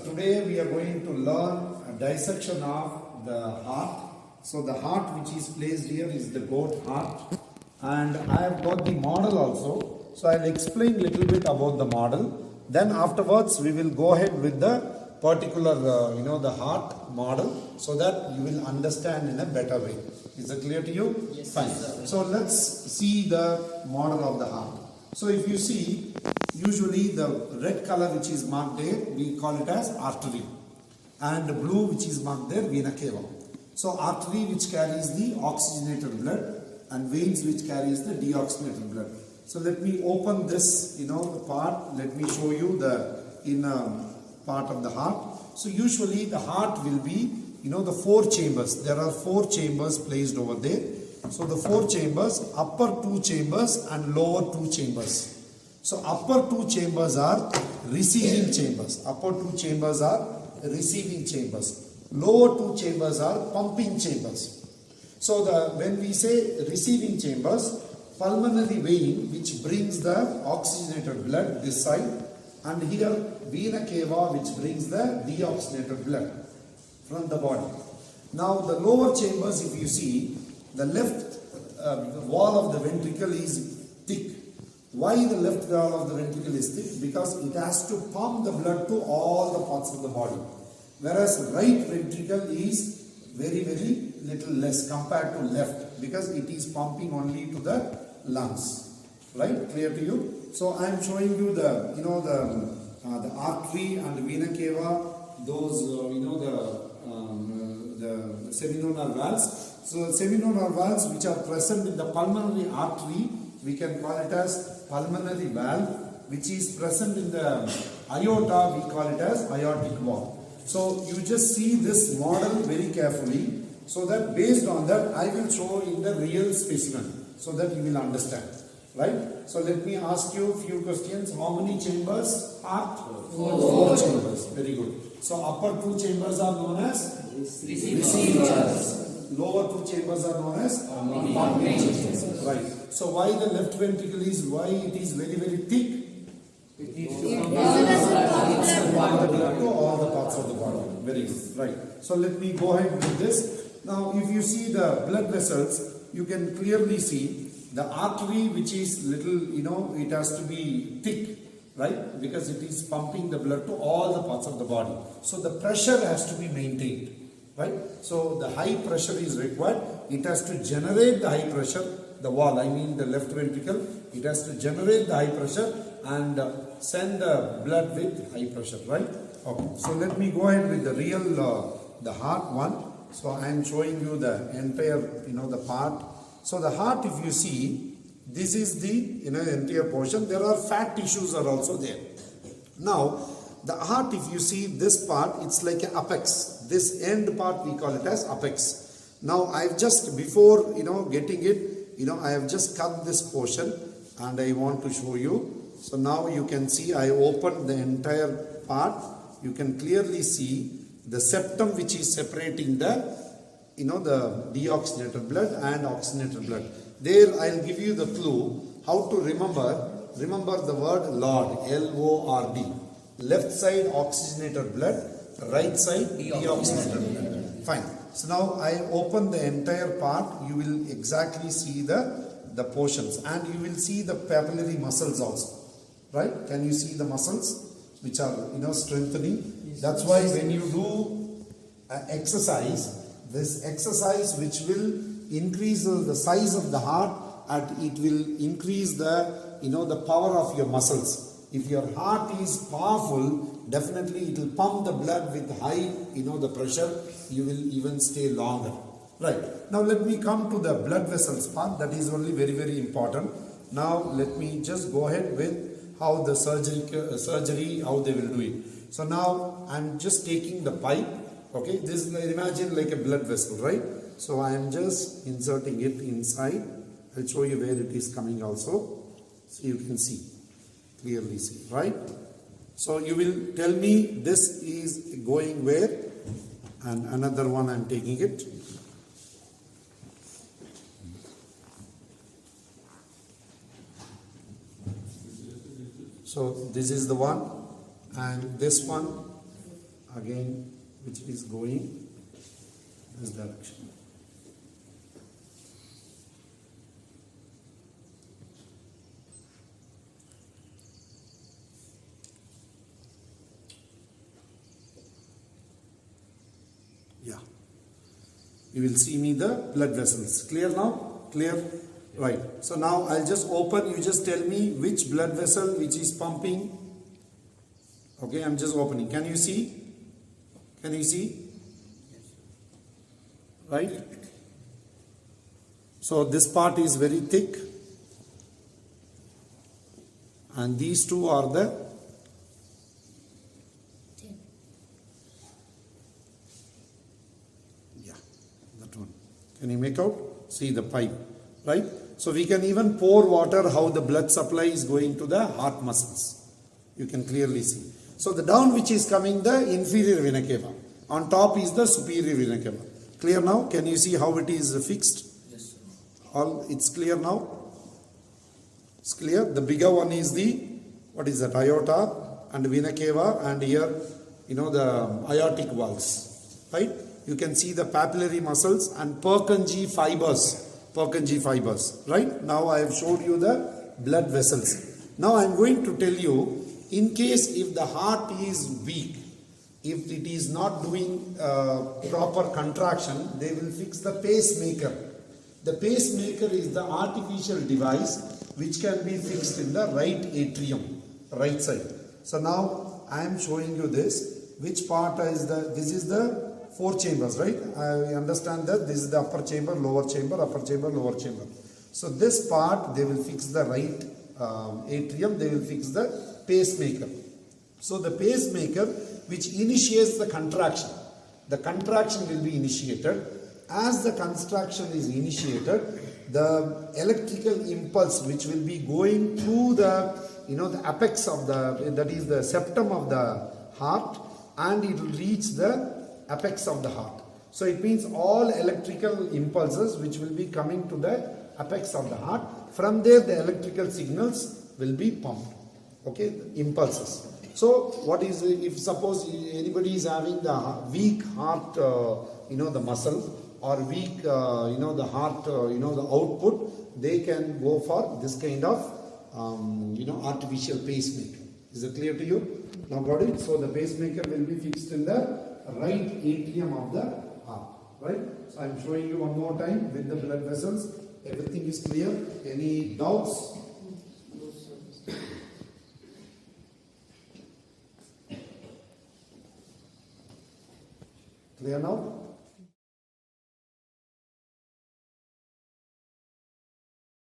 today we are going to learn a dissection of the heart. So the heart which is placed here is the goat heart, and I have got the model also. So I will explain a little bit about the model. Then afterwards we will go ahead with the particular the heart model, so that you will understand in a better way. Is it clear to you? Yes. Fine. So let's see the model of the heart. So if you see, usually the red color which is marked there, we call it as artery, and the blue which is marked there, vena cava. So artery which carries the oxygenated blood, and veins which carries the deoxygenated blood. So let me open this part. Let me show you the inner part of the heart. So usually the heart will be the four chambers. There are four chambers placed over there. So the four chambers, upper two chambers and lower two chambers. So upper two chambers are receiving chambers. Upper two chambers are receiving chambers. Lower two chambers are pumping chambers. So when we say receiving chambers, pulmonary vein which brings the oxygenated blood this side, and here vena cava which brings the deoxygenated blood from the body. Now the lower chambers, if you see, the left wall of the ventricle is thick. Why the left wall of the ventricle is thick? Because it has to pump the blood to all the parts of the body. Whereas right ventricle is very, very little less compared to left, because it is pumping only to the lungs. Right? Clear to you? So I am showing you the the artery and vena cava, those the seminonar valves. So seminonar valves which are present in the pulmonary artery, we can call it as pulmonary valve. Which is present in the aorta, we call it as aortic valve. So you just see this model very carefully, so that based on that I will show in the real specimen, so that you will understand. Right? So let me ask you a few questions. How many chambers? Heart? Four chambers. Very good. So upper two chambers are known as receivers. Lower two chambers are known as pumping chambers. Right. So why the left ventricle is, why it is very, very thick? It needs to pump the blood to all the parts of the body. Very good. Right. So let me go ahead with this. Now if you see the blood vessels, you can clearly see the artery which is little, it has to be thick, right? Because it is pumping the blood to all the parts of the body. So the pressure has to be maintained, right? So the high pressure is required. It has to generate the high pressure. The wall, I mean the left ventricle, it has to generate the high pressure and send the blood with high pressure, right? Okay. So let me go ahead with the real, the heart one. So I am showing you the entire, the part. So the heart, if you see, this is the entire portion. There are fat tissues are also there. Now the heart, if you see this part, it's like an apex. This end part we call it as apex. Now I've just, before getting it, I have just cut this portion and I want to show you. So now you can see I opened the entire part. You can clearly see the septum which is separating the the deoxygenated blood and oxygenated blood. There I'll give you the clue how to remember. Remember the word Lord, L-O-R-D. Left side oxygenated blood, right side deoxygenated blood. Fine. So now I open the entire part. You will exactly see the portions, and you will see the papillary muscles also. Right? Can you see the muscles which are strengthening? That's why when you do exercise, this exercise which will increase the size of the heart, and it will increase the the power of your muscles. If your heart is powerful, definitely it will pump the blood with high the pressure. You will even stay longer. Right. Now let me come to the blood vessels part. That is only very, very important. Now let me just go ahead with how the surgery how they will do it. So now I am just taking the pipe. Okay, this is, imagine like a blood vessel, right? So I am just inserting it inside. I'll show you where it is coming also, so you can see, clearly see, right? So you will tell me this is going where, and another one I am taking it. So this is the one, and this one, again which is going this direction. Yeah. You will see me the blood vessels. Clear now? Clear? Right. So now I'll just open. You just tell me which blood vessel which is pumping. Okay, I'm just opening. Can you see? Can you see? Right? So this part is very thick. And these two are the Can you make out? See the pipe, right? So we can even pour water how the blood supply is going to the heart muscles. You can clearly see. So the down which is coming the inferior vena cava. On top is the superior vena cava. Clear now? Can you see how it is fixed? Yes, sir. All it's clear now? It's clear. The bigger one is the, what is that? Aorta and vena cava, and here, the aortic valves, right? You can see the papillary muscles and Purkinje fibers, right? Now I have showed you the blood vessels. Now I am going to tell you, in case if the heart is weak, if it is not doing proper contraction, they will fix the pacemaker. The pacemaker is the artificial device which can be fixed in the right atrium, right side. So now I am showing you this. Which part is this is the 4 chambers, right? I understand that this is the upper chamber, lower chamber, upper chamber, lower chamber. So this part, they will fix the right atrium, they will fix the pacemaker. So the pacemaker, which initiates the contraction will be initiated. As the contraction is initiated, the electrical impulse which will be going through the, the apex of that is the septum of the heart, and it will reach the apex of the heart. So it means all electrical impulses which will be coming to the apex of the heart. From there the electrical signals will be pumped. Okay, impulses. So what is, if suppose anybody is having the weak heart, the muscle, or weak, the heart, the output, they can go for this kind of, artificial pacemaker. Is it clear to you? Now got it? So the pacemaker will be fixed in the right atrium of the heart, right? So I am showing you one more time with the blood vessels. Everything is clear. Any doubts? Clear now?